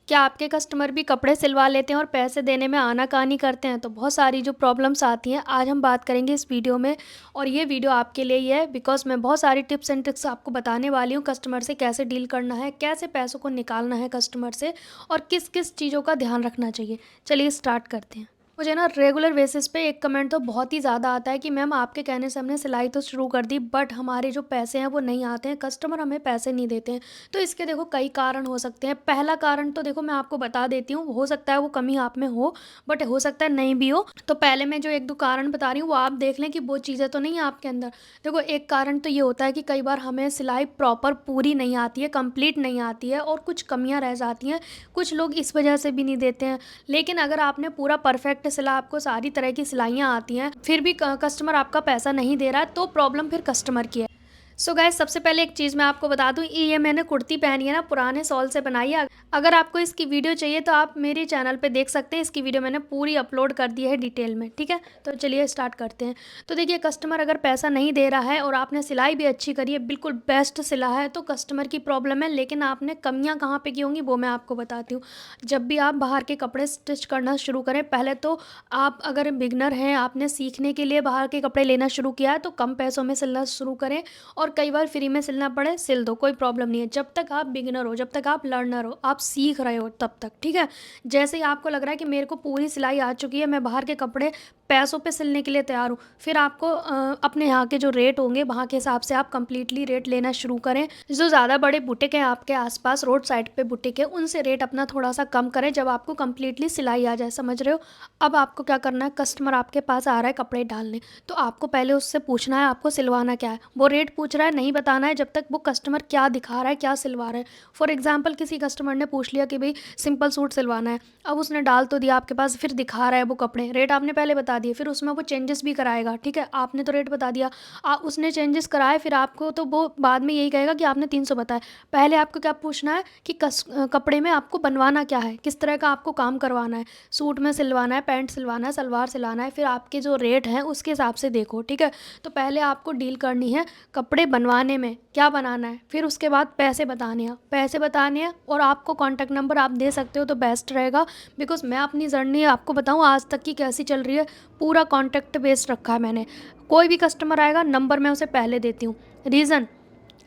क्या आपके कस्टमर भी कपड़े सिलवा लेते हैं और पैसे देने में आनाकानी करते हैं? तो बहुत सारी जो प्रॉब्लम्स आती हैं, आज हम बात करेंगे इस वीडियो में। और ये वीडियो आपके लिए ही है बिकॉज़ मैं बहुत सारी टिप्स एंड ट्रिक्स आपको बताने वाली हूँ, कस्टमर से कैसे डील करना है, कैसे पैसों को निकालना है कस्टमर से और किस-किस चीज़ों का ध्यान रखना चाहिए। चलिए स्टार्ट करते हैं। मुझे ना रेगुलर बेसिस पे एक कमेंट तो बहुत ही ज़्यादा आता है कि मैम आपके कहने से हमने सिलाई तो शुरू कर दी बट हमारे जो पैसे हैं वो नहीं आते हैं, कस्टमर हमें पैसे नहीं देते हैं। तो इसके देखो कई कारण हो सकते हैं। पहला कारण तो देखो मैं आपको बता देती हूँ, हो सकता है वो कमी आप में हो बट हो सकता है नहीं भी हो। तो पहले मैं जो 1-2 कारण बता रही हूँ वो आप देख लें कि वो चीज़ें तो नहीं है आपके अंदर। देखो एक कारण तो ये होता है कि कई बार हमें सिलाई प्रॉपर पूरी नहीं आती है, कंप्लीट नहीं आती है और कुछ कमियाँ रह जाती हैं। कुछ लोग इस वजह से भी नहीं देते हैं। लेकिन अगर आपने पूरा परफेक्ट सिला, आपको सारी तरह की सिलाइयाँ आती हैं, फिर भी कस्टमर आपका पैसा नहीं दे रहा है, तो प्रॉब्लम फिर कस्टमर की है। सो गाइस सबसे पहले एक चीज़ मैं आपको बता दूँ, ये मैंने कुर्ती पहनी है ना पुराने सॉल से बनाई है। अगर आपको इसकी वीडियो चाहिए तो आप मेरे चैनल पे देख सकते हैं, इसकी वीडियो मैंने पूरी अपलोड कर दी है डिटेल में, ठीक है? तो चलिए स्टार्ट करते हैं। तो देखिए कस्टमर अगर पैसा नहीं दे रहा है और आपने सिलाई भी अच्छी करी है, बिल्कुल बेस्ट सिला है, तो कस्टमर की प्रॉब्लम है। लेकिन आपने कमियाँ कहाँ पे की होंगी वो मैं आपको बताती हूँ। जब भी आप बाहर के कपड़े स्टिच करना शुरू करें, पहले तो आप अगर बिगिनर हैं, आपने सीखने के लिए बाहर के कपड़े लेना शुरू किया है, तो कम पैसों में सिलना शुरू करें और कई बार फ्री में सिलना पड़े, सिल दो, कोई प्रॉब्लम नहीं है। जब तक आप बिगिनर हो, जब तक आप लर्नर हो, आप सीख रहे हो तब तक, ठीक है? जैसे ही आपको लग रहा है कि मेरे को पूरी सिलाई आ चुकी है, मैं बाहर के कपड़े पैसों पे सिलने के लिए तैयार हूँ, फिर आपको अपने यहाँ के जो रेट होंगे, वहाँ के हिसाब से आप कंप्लीटली रेट लेना शुरू करें। जो ज़्यादा बड़े बुटीक हैं आपके आस-पास, रोड साइड पे बुटीक है, उनसे रेट अपना थोड़ा-सा कम करें जब आपको कंप्लीटली सिलाई आ जाए, समझ रहे हो? अब आपको क्या करना है, कस्टमर आपके पास आ रहा है कपड़े डालने, तो आपको पहले उससे पूछना है आपको सिलवाना क्या है। वो रेट पूछ रहा है, नहीं बताना है जब तक वो कस्टमर क्या दिखा रहा है, क्या सिलवा रहा है। फॉर एग्जाम्पल किसी कस्टमर ने पूछ लिया कि भई सिंपल सूट सिलवाना है, अब उसने डाल तो दिया आपके पास, फिर दिखा रहा है वो कपड़े, रेट आपने पहले बता दिए, फिर उसमें वो चेंजेस भी कराएगा, ठीक है? आपने तो रेट बता दिया, उसने चेंजेस कराए, फिर आपको तो वो बाद में यही कहेगा कि आपने 300 बताया। पहले आपको क्या पूछना है कि कपड़े में आपको बनवाना क्या है, किस तरह का आपको काम करवाना है, सूट में सिलवाना है, पैंट सिलवाना है, सलवार सिलाना है, फिर आपके जो रेट हैं उसके हिसाब से देखो, ठीक है? तो पहले आपको डील करनी है कपड़े बनवाने में, क्या बनाना है, फिर उसके बाद पैसे बताने हैं और आपको कॉन्टैक्ट नंबर आप दे सकते हो तो बेस्ट रहेगा। बिकॉज़ मैं अपनी जर्नी आपको बताऊँ आज तक की कैसी चल रही है, पूरा कॉन्टैक्ट बेस्ड रखा है मैंने। कोई भी कस्टमर आएगा नंबर मैं उसे पहले देती हूँ। रीज़न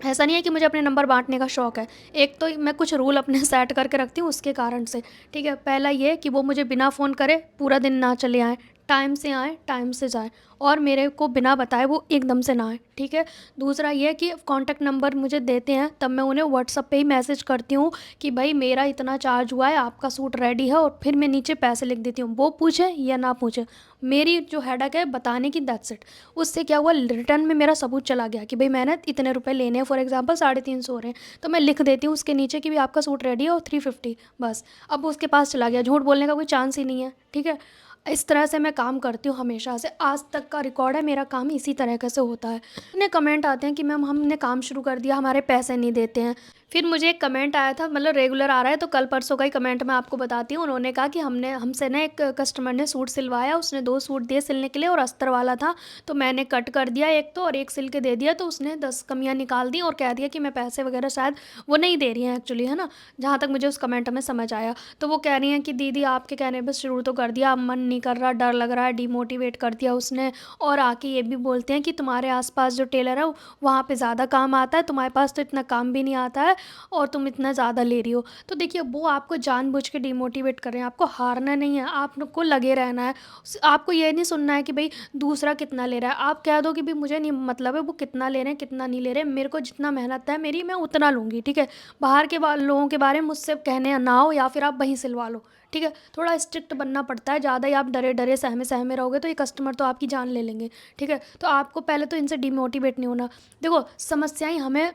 ऐसा नहीं है कि मुझे अपने नंबर बाँटने का शौक है। एक तो मैं कुछ रूल अपने सेट करके रखती हूँ उसके कारण से, ठीक है? पहला ये कि वो मुझे बिना फ़ोन करे पूरा दिन ना चले आएँ, टाइम से आएँ, टाइम से जाएँ और मेरे को बिना बताए वो एकदम से ना आएँ, ठीक है? दूसरा ये कि कॉन्टैक्ट नंबर मुझे देते हैं तब मैं उन्हें व्हाट्सएप पे ही मैसेज करती हूँ कि भई मेरा इतना चार्ज हुआ है, आपका सूट रेडी है और फिर मैं नीचे पैसे लिख देती हूँ। वो पूछे या ना पूछे, मेरी जो हेडेक है बताने की, दैट्स इट। उससे क्या हुआ, रिटर्न में मेरा सबूत चला गया कि भई मैंने इतने रुपए लेने हैं, फॉर एग्जांपल 350 हो रहे हैं, तो मैं लिख देती हूँ उसके नीचे कि भी आपका सूट रेडी है और 350, बस। अब वो उसके पास चला गया, झूठ बोलने का कोई चांस ही नहीं है, ठीक है? इस तरह से मैं काम करती हूँ हमेशा से, आज तक का रिकॉर्ड है, मेरा काम इसी तरीके से होता है। उन्हें कमेंट आते हैं कि मैम हमने काम शुरू कर दिया, हमारे पैसे नहीं देते हैं। फिर मुझे एक कमेंट आया था, मतलब रेगुलर आ रहा है, तो कल परसों का ही कमेंट मैं आपको बताती हूँ। उन्होंने कहा कि हमसे ना एक कस्टमर ने सूट सिलवाया, उसने 2 सूट दिए सिलने के लिए और अस्तर वाला था, तो मैंने कट कर दिया एक तो और एक सिल के दे दिया, तो उसने 10 कमियाँ निकाल दी और कह दिया कि मैं पैसे वगैरह शायद वो नहीं दे रही हैं एक्चुअली, है ना? जहाँ तक मुझे उस कमेंट में समझ आया। तो वो कह रही हैं कि दीदी आपके कहने पे शुरू तो कर दिया, अब मन नहीं कर रहा, डर लग रहा है, डिमोटिवेट कर दिया उसने। और आके ये भी बोलते हैं कि तुम्हारे आस-पास जो टेलर है वहाँ पे ज़्यादा काम आता है, तुम्हारे पास तो इतना काम भी नहीं आता है और तुम इतना ज़्यादा ले रही हो। तो देखिए वो आपको जानबूझ के डिमोटिवेट कर रहे हैं, आपको हारना नहीं है, आपको लगे रहना है। आपको ये नहीं सुनना है कि भई दूसरा कितना ले रहा है, आप कह दो कि भई मुझे नहीं मतलब है वो कितना ले रहे हैं, कितना नहीं ले रहे हैं, मेरे को जितना मेहनत है मेरी मैं उतना लूँगी, ठीक है? बाहर के लोगों के बारे में मुझसे कहने ना आओ या फिर आप वहीं सिलवा लो, ठीक है? थोड़ा स्ट्रिक्ट बनना पड़ता है, ज़्यादा ही आप डरे-डरे, सहमे-सहमे रहोगे तो ये कस्टमर तो आपकी जान ले लेंगे, ठीक है? तो आपको पहले तो इनसे डिमोटिवेट नहीं होना। देखो समस्याएँ हमें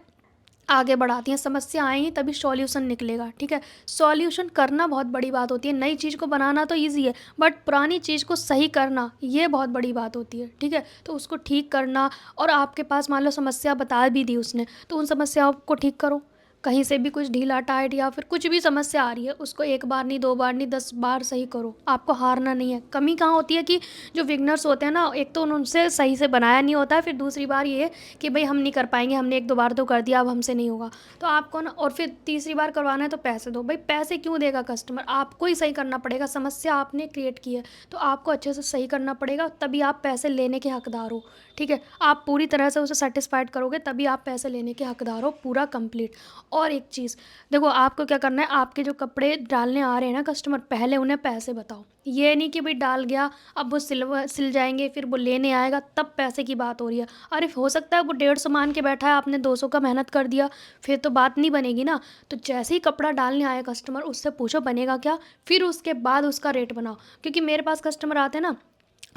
आगे बढ़ाती हैं, समस्या आएँगी तभी सॉल्यूशन निकलेगा, ठीक है? सॉल्यूशन करना बहुत बड़ी बात होती है, नई चीज़ को बनाना तो ईज़ी है, बट पुरानी चीज़ को सही करना, ये बहुत बड़ी बात होती है, ठीक है? तो उसको ठीक करना, और आपके पास मान लो समस्या बता भी दी उसने, तो उन समस्याओं को ठीक करो। कहीं से भी कुछ ढीला टाइट या फिर कुछ भी समस्या आ रही है, उसको 1 बार नहीं, 2 बार नहीं, 10 बार सही करो। आपको हारना नहीं है। कमी कहाँ होती है कि जो बिगिनर्स होते हैं ना, एक तो उनसे सही से बनाया नहीं होता है, फिर दूसरी बार ये है कि भई हम नहीं कर पाएँगे, हमने 1-2 बार तो कर दिया, अब हमसे नहीं होगा। तो आपको ना, और फिर तीसरी बार करवाना है तो पैसे दो। भई पैसे क्यों देगा कस्टमर? आपको ही सही करना पड़ेगा, समस्या आपने क्रिएट की है, तो आपको अच्छे से सही करना पड़ेगा, तभी आप पैसे लेने के हकदार हो, ठीक है? आप पूरी तरह से उसे सैटिस्फाइड करोगे, तभी आप पैसे लेने के हकदार हो, पूरा कंप्लीट। और एक चीज़, देखो आपको क्या करना है, आपके जो कपड़े डालने आ रहे हैं ना कस्टमर, पहले उन्हें पैसे बताओ। ये नहीं कि भाई डाल गया, अब वो सिल जाएँगे, फिर वो लेने आएगा तब पैसे की बात हो रही है। अरे हो सकता है वो 150 मान के बैठा है, आपने 200 का मेहनत कर दिया, फिर तो बात नहीं बनेगी ना। तो जैसे ही कपड़ा डालने आया कस्टमर, उससे पूछो बनेगा क्या, फिर उसके बाद उसका रेट बनाओ। क्योंकि मेरे पास कस्टमर आते हैं ना,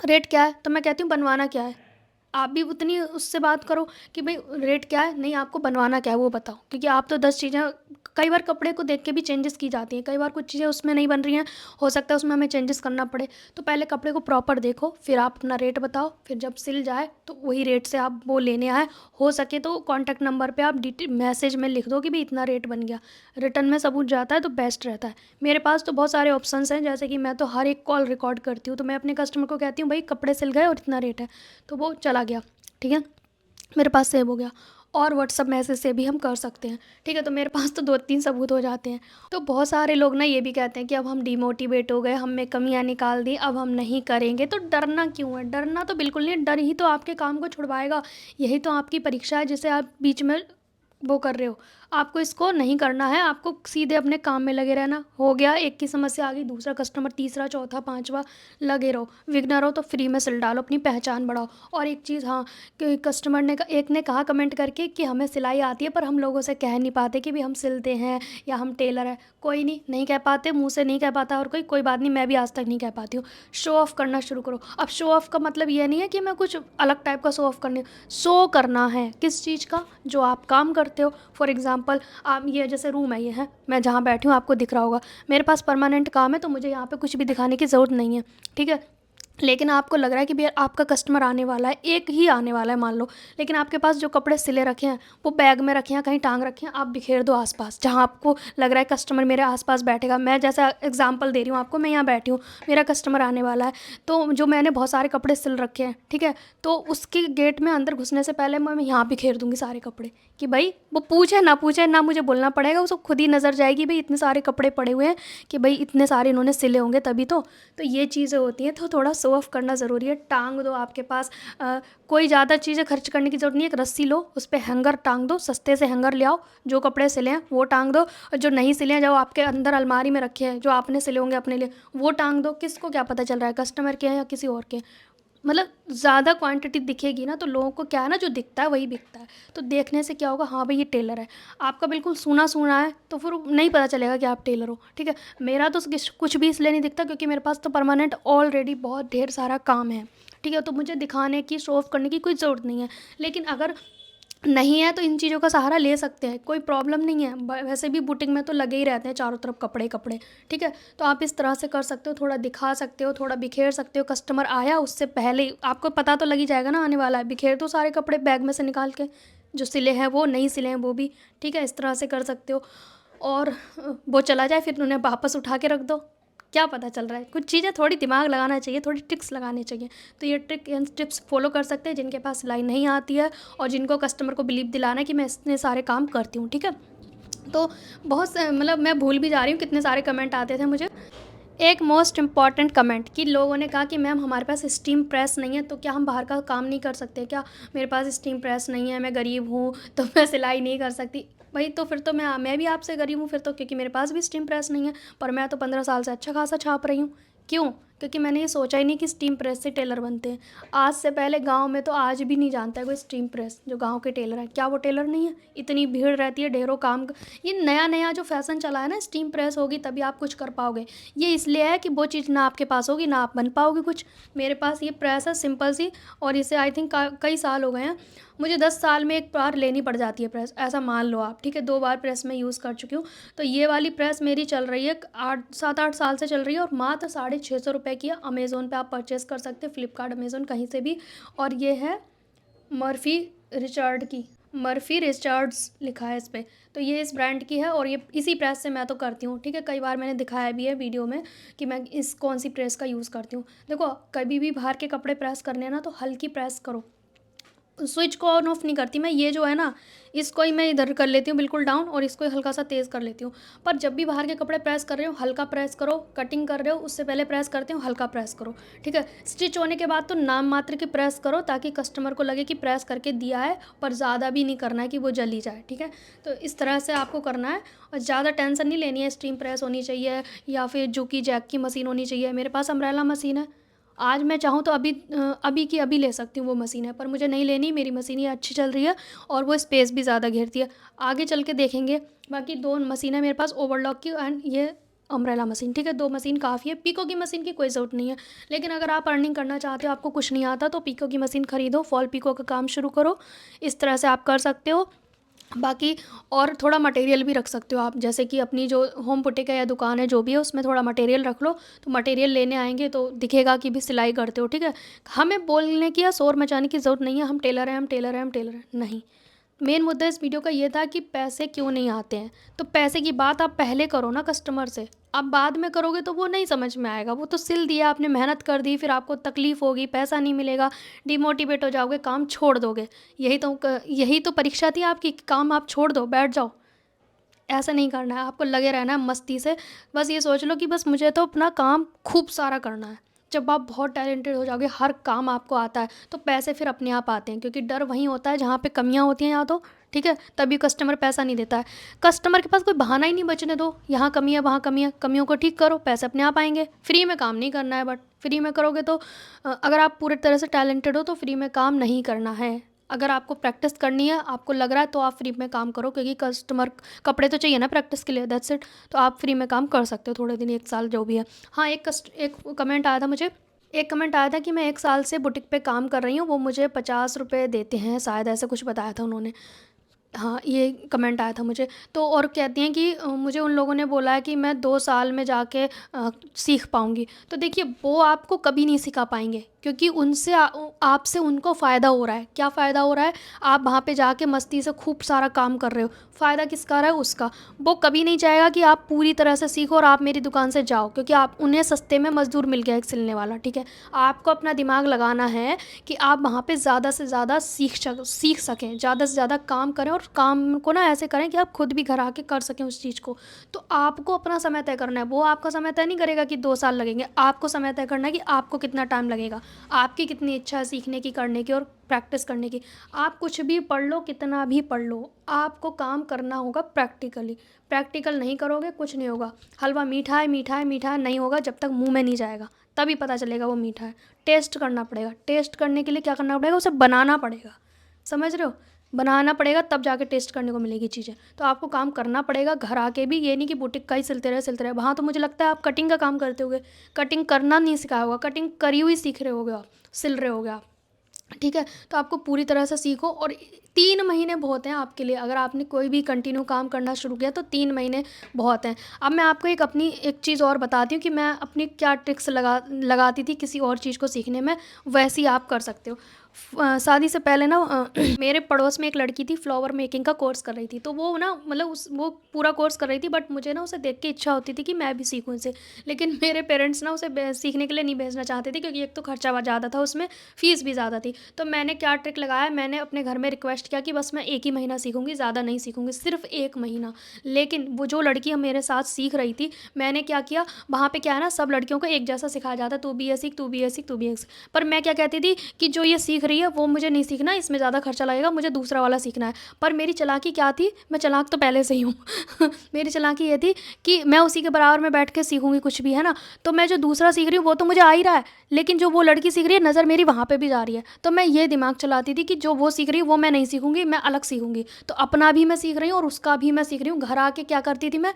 रेट क्या है? तो मैं कहती हूँ बनवाना क्या है? आप भी उतनी उससे बात करो कि भाई रेट क्या है, नहीं आपको बनवाना क्या है वो बताओ। क्योंकि आप तो 10 चीज़ें, कई बार कपड़े को देख के भी चेंजेस की जाती हैं, कई बार कुछ चीज़ें उसमें नहीं बन रही हैं, हो सकता है उसमें हमें चेंजेस करना पड़े। तो पहले कपड़े को प्रॉपर देखो, फिर आप अपना रेट बताओ, फिर जब सिल जाए तो वही रेट से आप वो लेने आए। हो सके तो कॉन्टैक्ट नंबर पे आप मैसेज में लिख दो कि भाई इतना रेट बन गया, रिटर्न में सबूत जाता है तो बेस्ट रहता है। मेरे पास तो बहुत सारे ऑप्शंस हैं, जैसे कि मैं तो हर एक कॉल रिकॉर्ड करती हूँ, तो मैं अपने कस्टमर को कहती हूँ भाई कपड़े सिल गए और इतना रेट है, तो वो चला गया, ठीक है, मेरे पास सेव हो गया। और व्हाट्सअप मैसेज से भी हम कर सकते हैं, ठीक है। तो मेरे पास तो 2-3 सबूत हो जाते हैं। तो बहुत सारे लोग ना ये भी कहते हैं कि अब हम डिमोटिवेट हो गए, हम में कमियां निकाल दी, अब हम नहीं करेंगे। तो डरना क्यों है? डरना तो बिल्कुल नहीं है, डर ही तो आपके काम को छुड़वाएगा। यही तो आपकी परीक्षा है जिसे आप बीच में वो कर रहे हो। आपको इसको नहीं करना है, आपको सीधे अपने काम में लगे रहना। हो गया, एक की समस्या आ गई, दूसरा कस्टमर, तीसरा, चौथा, पाँचवा, लगे रहो। बिगिनर हो तो फ्री में सिल डालो, अपनी पहचान बढ़ाओ। और एक चीज़, हाँ, कि कस्टमर ने एक ने कहा कमेंट करके कि हमें सिलाई आती है, पर हम लोगों से कह नहीं पाते कि भी हम सिलते हैं या हम टेलर हैं। कोई नहीं, नहीं कह पाते, मुँह से नहीं कह पाता और कोई बात नहीं, मैं भी आज तक नहीं कह पाती हूँ। शो ऑफ़ करना शुरू करो। अब शो ऑफ़ का मतलब ये नहीं है कि मैं कुछ अलग टाइप का शो ऑफ़ करने, शो करना है किस चीज़ का? जो आप काम करते हो। फॉर एग्ज़ाम्पल, आप, ये जैसे रूम है, ये है, मैं जहाँ बैठी हूँ आपको दिख रहा होगा, मेरे पास परमानेंट काम है, तो मुझे यहाँ पे कुछ भी दिखाने की ज़रूरत नहीं है, ठीक है। लेकिन आपको लग रहा है कि भैया आपका कस्टमर आने वाला है, एक ही आने वाला है मान लो, लेकिन आपके पास जो कपड़े सिले रखे हैं वो बैग में रखे हैं, कहीं टांग रखे हैं, आप बिखेर दो आसपास, जहाँ आपको लग रहा है कस्टमर मेरे आसपास बैठेगा। मैं जैसा एग्जांपल दे रही हूँ आपको, मैं यहाँ बैठी हूँ, मेरा कस्टमर आने वाला है, तो जो मैंने बहुत सारे कपड़े सिल रखे हैं, ठीक है, तो उसके गेट में अंदर घुसने से पहले मैं यहाँ बिखेर दूँगी सारे कपड़े, कि भाई वो पूछे ना मुझे बोलना पड़ेगा, उसको खुद ही नज़र जाएगी भाई इतने सारे कपड़े पड़े हुए हैं, कि भाई इतने सारे इन्होंने सिले होंगे तभी तो ये चीज़ें होती हैं। तो थोड़ा शो ऑफ करना ज़रूरी है। टांग दो, आपके पास कोई ज़्यादा चीज़ें खर्च करने की ज़रूरत नहीं है। एक रस्सी लो, उस पे हैंगर टांग दो, सस्ते से हैंगर ले आओ, जो कपड़े सिले हैं वो टांग दो, और जो नहीं सिले हैं, जो आपके अंदर अलमारी में रखे हैं, जो आपने सिले होंगे अपने लिए, वो टांग दो। किसको क्या पता चल रहा है, कस्टमर के हैं या किसी और के? मतलब ज़्यादा क्वांटिटी दिखेगी ना, तो लोगों को क्या है ना, जो दिखता है वही बिकता है। तो देखने से क्या होगा, हाँ भाई ये टेलर है। आपका बिल्कुल सूना सूना है तो फिर नहीं पता चलेगा कि आप टेलर हो, ठीक है। मेरा तो कुछ भी इसलिए नहीं दिखता क्योंकि मेरे पास तो परमानेंट ऑलरेडी बहुत ढेर सारा काम है, ठीक है। तो मुझे दिखाने की, शो ऑफ करने की कोई ज़रूरत नहीं है। लेकिन अगर नहीं है तो इन चीज़ों का सहारा ले सकते हैं, कोई प्रॉब्लम नहीं है। वैसे भी बुटीक में तो लगे ही रहते हैं चारों तरफ कपड़े कपड़े, ठीक है। तो आप इस तरह से कर सकते हो, थोड़ा दिखा सकते हो, थोड़ा बिखेर सकते हो। कस्टमर आया उससे पहले ही आपको पता तो लग ही जाएगा ना आने वाला है, बिखेर दो सारे कपड़े बैग में से निकाल के, जो सिले हैं वो, नहीं सिले हैं वो भी, ठीक है। इस तरह से कर सकते हो। और वो चला जाए फिर उन्हें वापस उठा के रख दो, क्या पता चल रहा है। कुछ चीज़ें थोड़ी दिमाग लगाना चाहिए, थोड़ी ट्रिक्स लगानी चाहिए। तो ये ट्रिक एंड टिप्स फॉलो कर सकते हैं जिनके पास सिलाई नहीं आती है और जिनको कस्टमर को बिलीव दिलाना है कि मैं इतने सारे काम करती हूँ, ठीक है। तो मतलब मैं भूल भी जा रही हूँ, कितने सारे कमेंट आते थे मुझे। एक मोस्ट इम्पॉर्टेंट कमेंट कि लोगों ने कहा कि मैम हमारे पास स्टीम प्रेस नहीं है, तो क्या हम बाहर का काम नहीं कर सकते क्या? मेरे पास स्टीम प्रेस नहीं है, मैं गरीब हूँ, तो मैं सिलाई नहीं कर सकती। भाई तो फिर तो मैं भी आपसे गरीब हूँ फिर तो, क्योंकि मेरे पास भी स्टीम प्रेस नहीं है, पर मैं तो 15 साल से अच्छा खासा छाप रही हूँ। क्यों? क्योंकि मैंने ये सोचा ही नहीं कि स्टीम प्रेस से टेलर बनते हैं। आज से पहले गाँव में तो आज भी नहीं जानता है कोई स्टीम प्रेस, जो गाँव के टेलर हैं। क्या वो टेलर नहीं है? इतनी भीड़ रहती है, ढेरों काम। ये नया नया जो फैशन चला है ना, स्टीम प्रेस होगी तभी आप कुछ कर पाओगे। ये इसलिए है कि वो चीज़ ना आपके पास होगी ना आप बन पाओगे कुछ। मेरे पास ये प्रेस है सिंपल सी, और इसे आई थिंक कई साल हो गए हैं। मुझे 10 साल में एक बार लेनी पड़ जाती है प्रेस, ऐसा मान लो आप, ठीक है। 2 बार प्रेस मैं यूज़ कर चुकी हूँ। तो ये वाली प्रेस मेरी चल रही है 7-8 साल से चल रही है, और मात्र 650 रुपये की है। अमेज़ोन पे आप परचेज़ कर सकते हैं, फ्लिपकार्ट, अमेज़ोन, कहीं से भी। और ये है मर्फ़ी रिचर्ड की, मर्फी रिचर्ड्स लिखा है इस पे। तो ये इस ब्रांड की है और ये इसी प्रेस से मैं तो करती हूँ, ठीक है। कई बार मैंने दिखाया भी है वीडियो में कि मैं इस कौन सी प्रेस का यूज़ करती हूँ। देखो, कभी भी बाहर के कपड़े प्रेस करने हैं ना तो हल्की प्रेस करो, स्विच को ऑन ऑफ नहीं करती मैं। ये जो है ना, इसको ही मैं इधर कर लेती हूँ बिल्कुल डाउन, और इसको ही हल्का सा तेज़ कर लेती हूँ। पर जब भी बाहर के कपड़े प्रेस कर रहे हो हल्का प्रेस करो, कटिंग कर रहे हो उससे पहले प्रेस करते हो हल्का प्रेस करो, ठीक है। स्टिच होने के बाद तो नाम मात्र की प्रेस करो ताकि कस्टमर को लगे कि प्रेस करके दिया है, पर ज़्यादा भी नहीं करना है कि वो जली जाए, ठीक है। तो इस तरह से आपको करना है और ज़्यादा टेंशन नहीं लेनी है। स्टीम प्रेस होनी चाहिए या फिर जुकी जैक की मशीन होनी चाहिए। मेरे पास अम्ब्रेला मशीन है, आज मैं चाहूँ तो अभी की अभी ले सकती हूँ वो मशीन है, पर मुझे नहीं लेनी। मेरी मशीन ये अच्छी चल रही है और वो स्पेस भी ज़्यादा घेरती है। आगे चल के देखेंगे। बाकी 2 मशीन है मेरे पास, ओवरलॉक की एंड ये अम्ब्रेला मशीन, ठीक है। 2 मशीन काफ़ी है। पीको की मशीन की कोई ज़रूरत नहीं है, लेकिन अगर आप अर्निंग करना चाहते हो, आपको कुछ नहीं आता, तो पीको की मशीन ख़रीदो, फॉल पीको का काम शुरू करो। इस तरह से आप कर सकते हो। बाकी और थोड़ा मटेरियल भी रख सकते हो आप, जैसे कि अपनी जो होम बुटीक है या दुकान है जो भी है उसमें थोड़ा मटेरियल रख लो, तो मटेरियल लेने आएंगे तो दिखेगा कि भी सिलाई करते हो, ठीक है। हमें बोलने की या शोर मचाने की ज़रूरत नहीं है हम टेलर हैं, हम टेलर हैं, हम टेलर हैं, नहीं। मेन मुद्दा इस वीडियो का ये था कि पैसे क्यों नहीं आते हैं। तो पैसे की बात आप पहले करो ना कस्टमर से, आप बाद में करोगे तो वो नहीं समझ में आएगा। वो तो सिल दिया आपने, मेहनत कर दी, फिर आपको तकलीफ़ होगी, पैसा नहीं मिलेगा, डिमोटिवेट हो जाओगे, काम छोड़ दोगे। यही तो परीक्षा थी आपकी, काम आप छोड़ दो, बैठ जाओ। ऐसा नहीं करना है, आपको लगे रहना है मस्ती से। बस ये सोच लो कि बस मुझे तो अपना काम खूब सारा करना है। जब आप बहुत टैलेंटेड हो जाओगे, हर काम आपको आता है, तो पैसे फिर अपने आप आते हैं, क्योंकि डर वहीं होता है जहाँ पे कमियाँ होती हैं या तो, ठीक है। तभी कस्टमर पैसा नहीं देता है। कस्टमर के पास कोई बहाना ही नहीं बचने दो, यहाँ कमी है वहाँ कमी है, कमियों को ठीक करो, पैसे अपने आप आएंगे। फ्री में काम नहीं करना है, बट फ्री में करोगे तो अगर आप पूरी तरह से टैलेंटेड हो तो फ्री में काम नहीं करना है। अगर आपको प्रैक्टिस करनी है, आपको लग रहा है, तो आप फ्री में काम करो, क्योंकि कस्टमर कपड़े तो चाहिए ना प्रैक्टिस के लिए, दैट्स इट। तो आप फ्री में काम कर सकते हो थोड़े दिन, 1 साल जो भी है। हाँ, एक कमेंट आया था मुझे, एक कमेंट आया था कि मैं 1 साल से बुटीक पे काम कर रही हूँ, वो मुझे 50 रुपये देते हैं शायद, ऐसा कुछ बताया था उन्होंने। हाँ, ये कमेंट आया था मुझे। तो और कहती हैं कि मुझे उन लोगों ने बोला है कि मैं 2 साल में जाके सीख पाऊँगी। तो देखिए, वो आपको कभी नहीं सिखा पाएँगे, क्योंकि आपसे उनको फ़ायदा हो रहा है। क्या फ़ायदा हो रहा है? आप वहाँ पे जाके मस्ती से खूब सारा काम कर रहे हो। फ़ायदा किसका रहा है? उसका। वो कभी नहीं चाहेगा कि आप पूरी तरह से सीखो और आप मेरी दुकान से जाओ, क्योंकि आप उन्हें सस्ते में मज़दूर मिल गया एक सिलने वाला, ठीक है। आपको अपना दिमाग लगाना है कि आप वहाँ पे ज़्यादा से ज़्यादा सीख सकें, ज़्यादा से ज़्यादा काम करें, और काम को ना ऐसे करें कि आप खुद भी घर आके कर सकें उस चीज़ को। तो आपको अपना समय तय करना है। वो आपका समय तय नहीं करेगा कि 2 साल लगेंगे। आपको समय तय करना है कि आपको कितना टाइम लगेगा, आपकी कितनी इच्छा है सीखने की, करने की और प्रैक्टिस करने की। आप कुछ भी पढ़ लो, कितना भी पढ़ लो, आपको काम करना होगा प्रैक्टिकली। प्रैक्टिकल नहीं करोगे कुछ नहीं होगा। हलवा मीठा है, मीठा है, मीठा है नहीं होगा जब तक मुंह में नहीं जाएगा, तभी पता चलेगा वो मीठा है। टेस्ट करना पड़ेगा। टेस्ट करने के लिए क्या करना पड़ेगा? उसे बनाना पड़ेगा, समझ रहे हो? बनाना पड़ेगा, तब जाके टेस्ट करने को मिलेगी चीज़ें। तो आपको काम करना पड़ेगा घर आके भी। ये नहीं कि बुटीक का ही सिलते रहे। वहाँ तो मुझे लगता है आप कटिंग का काम करते होगे, कटिंग करना नहीं सिखाया होगा, कटिंग करी हुई सीख रहे होगे आप, सिल रहे होगे आप, ठीक है। तो आपको पूरी तरह से सीखो, और 3 महीने बहुत हैं आपके लिए। अगर आपने कोई भी कंटिन्यू काम करना शुरू किया तो 3 महीने बहुत हैं। अब मैं आपको अपनी एक चीज़ और बताती हूँ कि मैं अपनी क्या ट्रिक्स लगाती थी किसी और चीज़ को सीखने में, वैसे ही आप कर सकते हो। शादी से पहले ना मेरे पड़ोस में एक लड़की थी, फ्लावर मेकिंग का कोर्स कर रही थी। तो वो ना मतलब वो पूरा कोर्स कर रही थी, बट मुझे ना उसे देख के इच्छा होती थी कि मैं भी सीखूं इसे। लेकिन मेरे पेरेंट्स ना उसे सीखने के लिए नहीं भेजना चाहते थे, क्योंकि एक तो खर्चा ज़्यादा था उसमें, फ़ीस भी ज़्यादा थी। तो मैंने क्या ट्रिक लगाया, मैंने अपने घर में रिक्वेस्ट किया कि बस मैं 1 ही महीना सीखूंगी, ज़्यादा नहीं सीखूंगी, सिर्फ 1 महीना। लेकिन वो जो लड़की मेरे साथ सीख रही थी, मैंने क्या किया, वहाँ पे क्या है ना, सब लड़कियों को एक जैसा सिखाया जाता है, तू भी ये सीख, तू भी ये सीख, तू भी ये सीख। पर मैं क्या कहती थी कि जो ये सीख रही है वो मुझे नहीं सीखना, इसमें ज़्यादा खर्चा लगेगा, मुझे दूसरा वाला सीखना है। पर मेरी चालाकी क्या थी, मैं चालाक तो पहले से ही हूँ मेरी चालाकी ये थी कि मैं उसी के बराबर में बैठ के सीखूंगी कुछ भी, है ना। तो मैं जो दूसरा सीख रही हूँ वो तो मुझे आ ही रहा है, लेकिन जो वो लड़की सीख रही है, नज़र मेरी वहाँ पे भी जा रही है। तो मैं ये दिमाग चलाती थी कि जो वो सीख रही है वो मैं नहीं सीखूंगी, मैं अलग सीखूंगी। तो अपना भी मैं सीख रही हूँ और उसका भी मैं सीख रही हूँ। घर आके क्या करती थी मैं,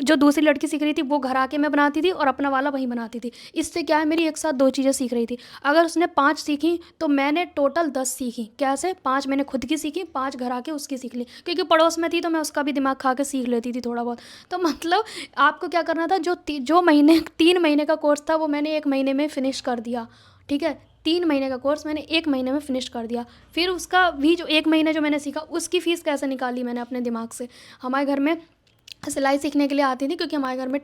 जो दूसरी लड़की सीख रही थी वो घर आके मैं बनाती थी और अपना वाला वहीं बनाती थी। इससे क्या है, मेरी एक साथ 2 चीज़ें सीख रही थी। अगर उसने 5 सीखी तो मैंने टोटल 10 सीखी। कैसे? 5 मैंने खुद की सीखी, 5 घर आके उसकी सीख ली, क्योंकि पड़ोस में थी तो मैं उसका भी दिमाग खा के सीख लेती थी थोड़ा बहुत। तो मतलब आपको क्या करना था, जो 3 महीने का कोर्स था वो मैंने 1 महीने में फिनिश कर दिया, ठीक है। 3 महीने का कोर्स मैंने 1 महीने में फ़िनिश कर दिया। फिर उसका भी जो 1 महीने जो मैंने सीखा उसकी फ़ीस कैसे निकाली मैंने अपने दिमाग से। हमारे घर में सिलाई सीखने के लिए आती थी क्योंकि हमारे घर में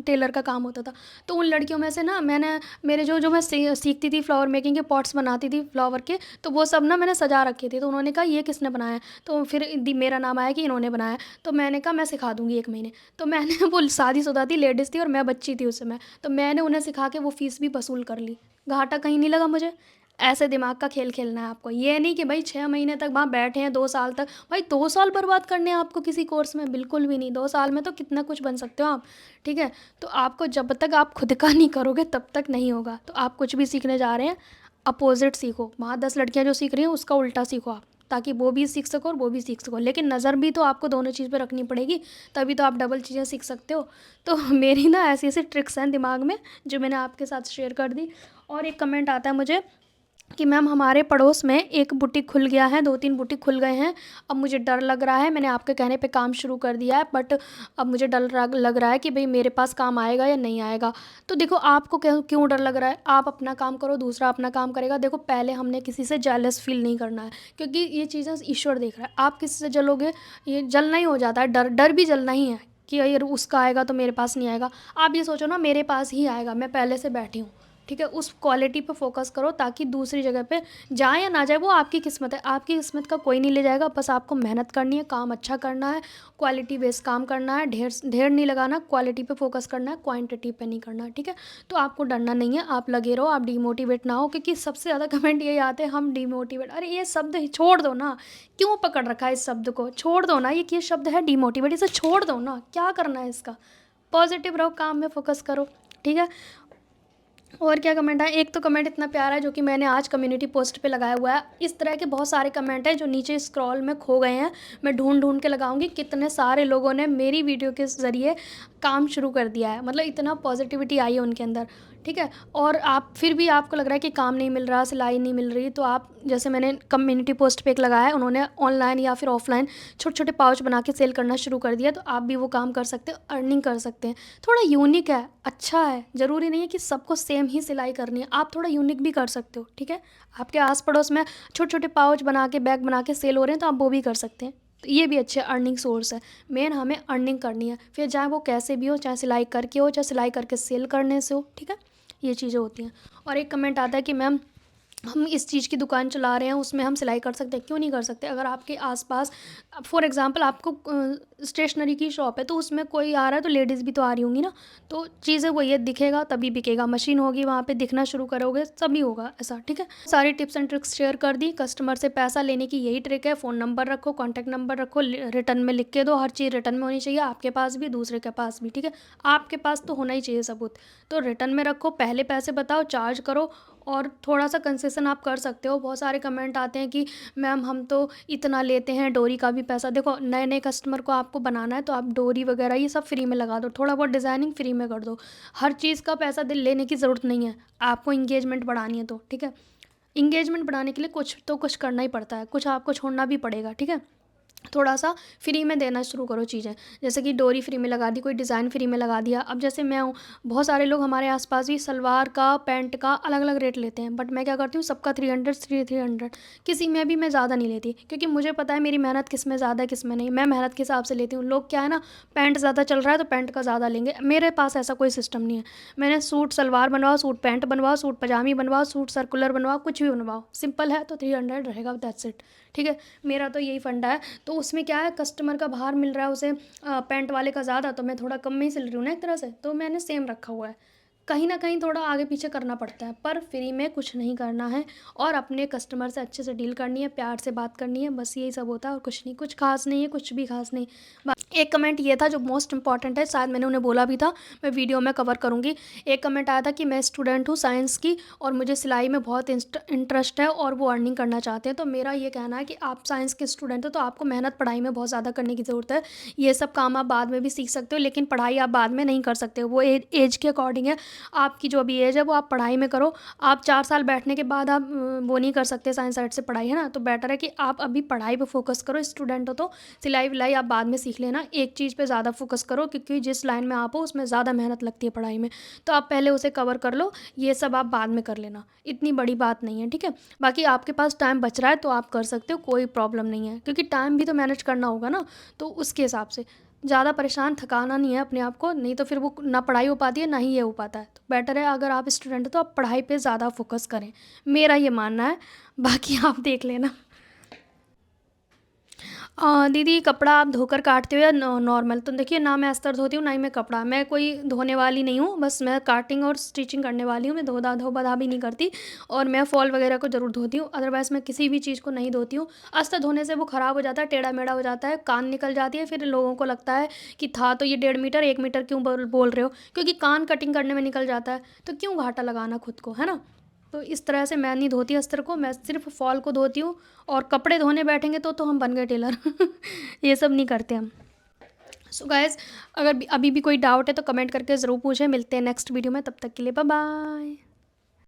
टेलर का काम होता था। तो उन लड़कियों में से ना मैंने मेरे जो मैं सीखती थी फ्लावर मेकिंग के पॉट्स बनाती थी फ्लावर के, तो वो सब ना मैंने सजा रखे थे। तो उन्होंने कहा ये किसने बनाया है? तो फिर मेरा नाम आया कि इन्होंने बनाया। तो मैंने कहा मैं सिखा दूँगी 1 महीने। तो मैंने वो शादीशुदा थी, लेडीज़ थी और मैं बच्ची थी उस समय। तो मैंने उन्हें सिखा के वो फ़ीस भी वसूल कर ली। घाटा कहीं नहीं लगा मुझे। ऐसे दिमाग का खेल खेलना है आपको। ये नहीं कि भाई 6 महीने तक वहाँ बैठे हैं, 2 साल तक। भाई 2 साल बर्बाद करने हैं आपको किसी कोर्स में? बिल्कुल भी नहीं। 2 साल में तो कितना कुछ बन सकते हो आप, ठीक है? तो आपको जब तक आप खुद का नहीं करोगे तब तक नहीं होगा। तो आप कुछ भी सीखने जा रहे हैं, अपोज़िट सीखो। वहाँ 10 लड़कियाँ जो सीख रही हैं उसका उल्टा सीखो आप, ताकि वो भी सीख सको और वो भी सीख सको। लेकिन नज़र भी तो आपको दोनों चीज़ पे रखनी पड़ेगी, तभी तो आप डबल चीज़ें सीख सकते हो। तो मेरी ना ऐसी-ऐसी ट्रिक्स हैं दिमाग में जो मैंने आपके साथ शेयर कर दी। और एक कमेंट आता है मुझे कि मैम हमारे पड़ोस में एक बुटीक खुल गया है, 2-3 बुटीक खुल गए हैं। अब मुझे डर लग रहा है, मैंने आपके कहने पे काम शुरू कर दिया है, बट अब मुझे डर लग रहा है कि भई मेरे पास काम आएगा या नहीं आएगा। तो देखो आपको क्यों डर लग रहा है? आप अपना काम करो, दूसरा अपना काम करेगा। देखो पहले हमने किसी से जेलस फ़ील नहीं करना है, क्योंकि ये चीज़ें ईश्वर देख रहा है। आप किसी से जलोगे, ये जलना ही हो जाता है, डर भी जलना ही है कि यार उसका आएगा तो मेरे पास नहीं आएगा। आप ये सोचो ना मेरे पास ही आएगा, मैं पहले से बैठी हूँ। ठीक है, उस क्वालिटी पे फ़ोकस करो ताकि दूसरी जगह पे जाए या ना जाए वो आपकी किस्मत है। आपकी किस्मत का कोई नहीं ले जाएगा, बस आपको मेहनत करनी है, काम अच्छा करना है, क्वालिटी बेस्ड काम करना है, ढेर नहीं लगाना, क्वालिटी पे फ़ोकस करना है, क्वांटिटी पे नहीं करना है, ठीक है? तो आपको डरना नहीं है, आप लगे रहो, आप डिमोटिवेट ना हो, क्योंकि सबसे ज़्यादा कमेंट यही आते हैं हम डिमोटिवेट। अरे ये शब्द ही छोड़ दो ना, क्यों पकड़ रखा है इस शब्द को? छोड़ दो ना, ये शब्द है डिमोटिवेट, इसे छोड़ दो ना, क्या करना है इसका? पॉजिटिव रहो, काम में फ़ोकस करो, ठीक है? और क्या कमेंट है? एक तो कमेंट इतना प्यारा है जो कि मैंने आज कम्युनिटी पोस्ट पे लगाया हुआ है। इस तरह के बहुत सारे कमेंट हैं जो नीचे स्क्रॉल में खो गए हैं। मैं ढूंढ के लगाऊंगी कितने सारे लोगों ने मेरी वीडियो के ज़रिए काम शुरू कर दिया है। मतलब इतना पॉजिटिविटी आई है उनके अंदर, ठीक है? और आप फिर भी आपको लग रहा है कि काम नहीं मिल रहा, सिलाई नहीं मिल रही, तो आप जैसे मैंने कम्युनिटी पोस्ट पे एक लगाया है, उन्होंने ऑनलाइन या फिर ऑफलाइन छोटे-छोटे पाउच बना के सेल करना शुरू कर दिया, तो आप भी वो काम कर सकते हो, अर्निंग कर सकते हैं। थोड़ा यूनिक है, अच्छा है, ज़रूरी नहीं है कि सबको सेम ही सिलाई करनी है, आप थोड़ा यूनिक भी कर सकते हो, ठीक है? आपके आस-पड़ोस में छोटे-छोटे पाउच बना के, बैग बना के सेल हो रहे हैं, तो आप वो भी कर सकते हैं। तो ये भी अच्छे अर्निंग सोर्स है। मेन हमें अर्निंग करनी है, फिर चाहे वो कैसे भी हो, चाहे सिलाई करके हो, चाहे सिलाई करके सेल करने से हो, ठीक है? ये चीज़ें होती हैं। और एक कमेंट आता है कि मैम हम इस चीज़ की दुकान चला रहे हैं, उसमें हम सिलाई कर सकते हैं। क्यों नहीं कर सकते? अगर आपके आसपास फॉर एग्ज़ाम्पल आपको स्टेशनरी की शॉप है, तो उसमें कोई आ रहा है तो लेडीज़ भी तो आ रही होंगी ना, तो चीज़ें वही है, दिखेगा तभी बिकेगा। मशीन होगी वहाँ पे, दिखना शुरू करोगे तभी होगा ऐसा, ठीक है? सारी टिप्स एंड ट्रिक्स शेयर कर दी। कस्टमर से पैसा लेने की यही ट्रिक है। फ़ोन नंबर रखो, कॉन्टैक्ट नंबर रखो, रिटर्न में लिख के दो। हर चीज़ रिटर्न में होनी चाहिए, आपके पास भी, दूसरे के पास भी, ठीक है? आपके पास तो होना ही चाहिए सबूत। तो रिटर्न में रखो, पहले पैसे बताओ, चार्ज करो, और थोड़ा-सा कंसेशन आप कर सकते हो। बहुत सारे कमेंट आते हैं कि मैम हम तो इतना लेते हैं, डोरी का भी पैसा। देखो नए-नए कस्टमर को आपको बनाना है तो आप डोरी वगैरह ये सब फ्री में लगा दो, थोड़ा बहुत डिज़ाइनिंग फ्री में कर दो। हर चीज़ का पैसा लेने की ज़रूरत नहीं है, आपको एंगेजमेंट बढ़ानी है तो, ठीक है? एंगेजमेंट बढ़ाने के लिए कुछ करना ही पड़ता है, कुछ आपको छोड़ना भी पड़ेगा, ठीक है? थोड़ा-सा फ्री में देना शुरू करो चीज़ें। जैसे कि डोरी फ्री में लगा दी, कोई डिज़ाइन फ्री में लगा दिया। अब जैसे मैं हूँ, बहुत सारे लोग हमारे आस-पास भी सलवार का, पैंट का अलग-अलग रेट लेते हैं, बट मैं क्या करती हूँ सबका 300 300, किसी में भी मैं ज़्यादा नहीं लेती, क्योंकि मुझे पता है मेरी मेहनत किस में ज़्यादा है, किस में नहीं। मैं मेहनत के हिसाब से लेती हूँ। लोग क्या है ना, पैंट ज़्यादा चल रहा है तो पैंट का ज़्यादा लेंगे। मेरे पास ऐसा कोई सिस्टम नहीं है। मैंने सूट सलवार बनवाओ, सूट पैंट बनवाओ, सूट पजामी बनवाओ, सूट सर्कुलर बनवाओ, कुछ भी बनवाओ, सिंपल है तो 300 रहेगा, दैट्स इट, ठीक है? मेरा तो यही फंडा है। तो उसमें क्या है, कस्टमर का बाहर मिल रहा है उसे पैंट वाले का ज़्यादा, तो मैं थोड़ा कम में ही सिल रही हूँ ना एक तरह से, तो मैंने सेम रखा हुआ है। कहीं न कहीं थोड़ा आगे पीछे करना पड़ता है, पर फ्री में कुछ नहीं करना है, और अपने कस्टमर से अच्छे से डील करनी है, प्यार से बात करनी है, बस यही सब होता है और कुछ नहीं। कुछ ख़ास नहीं है, कुछ भी ख़ास नहीं। एक कमेंट ये था जो मोस्ट इम्पॉर्टेंट है, शायद मैंने उन्हें बोला भी था, मैं वीडियो में कवर करूँगी। एक कमेंट आया था कि मैं स्टूडेंट हूँ साइंस की और मुझे सिलाई में बहुत इंटरेस्ट है और वो अर्निंग करना चाहते हैं। तो मेरा ये कहना है कि आप साइंस के स्टूडेंट हो तो आपको मेहनत पढ़ाई में बहुत ज़्यादा करने की ज़रूरत है। ये सब काम आप बाद में भी सीख सकते हो, लेकिन पढ़ाई आप बाद में नहीं कर सकते हो, वो एज के अकॉर्डिंग है। आपकी जो अभी एज है वो आप पढ़ाई में करो। आप 4 साल बैठने के बाद आप वो नहीं कर सकते साइंस साइड से पढ़ाई, है ना? तो बेटर है कि आप अभी पढ़ाई पे फ़ोकस करो। स्टूडेंट हो तो सिलाई-विलाई आप बाद में सीख लेना। एक चीज़ पे ज़्यादा फ़ोकस करो क्योंकि जिस लाइन में आप हो उसमें ज़्यादा मेहनत लगती है पढ़ाई में। तो आप पहले उसे कवर कर लो, ये सब आप बाद में कर लेना। इतनी बड़ी बात नहीं है, ठीक है? बाकी आपके पास टाइम बच रहा है तो आप कर सकते हो, कोई प्रॉब्लम नहीं है। क्योंकि टाइम भी तो मैनेज करना होगा ना, तो उसके हिसाब से। ज़्यादा परेशान थकाना नहीं है अपने आप को, नहीं तो फिर वो ना पढ़ाई हो पाती है, ना ही ये हो पाता है। तो बेटर है अगर आप स्टूडेंट हो तो आप पढ़ाई पे ज़्यादा फ़ोकस करें, मेरा ये मानना है। बाकी आप देख लेना। दीदी कपड़ा आप धोकर काटते हो या नॉर्मल? तो देखिए ना मैं अस्तर धोती हूँ ना ही मैं कपड़ा, मैं कोई धोने वाली नहीं हूँ, बस मैं काटिंग और स्टिचिंग करने वाली हूँ। मैं धो-बधा भी नहीं करती और मैं फॉल वगैरह को ज़रूर धोती हूँ, अदरवाइज़ मैं किसी भी चीज़ को नहीं धोती हूँ। अस्तर धोने से वो ख़राब हो जाता है, टेढ़ा-मेढ़ा हो जाता है, कान निकल जाती है, फिर लोगों को लगता है कि था तो ये 1.5 मीटर, 1 मीटर क्यों बोल रहे हो? क्योंकि कान कटिंग करने में निकल जाता है, तो क्यों घाटा लगाना खुद को, है ना? तो इस तरह से मैं नहीं धोती अस्तर को, मैं सिर्फ़ फॉल को धोती हूँ। और कपड़े धोने बैठेंगे तो हम बन गए टेलर। ये सब नहीं करते हम। सो गाइज़, अगर अभी भी कोई डाउट है तो कमेंट करके ज़रूर पूछें। मिलते हैं नेक्स्ट वीडियो में, तब तक के लिए बाय बाय।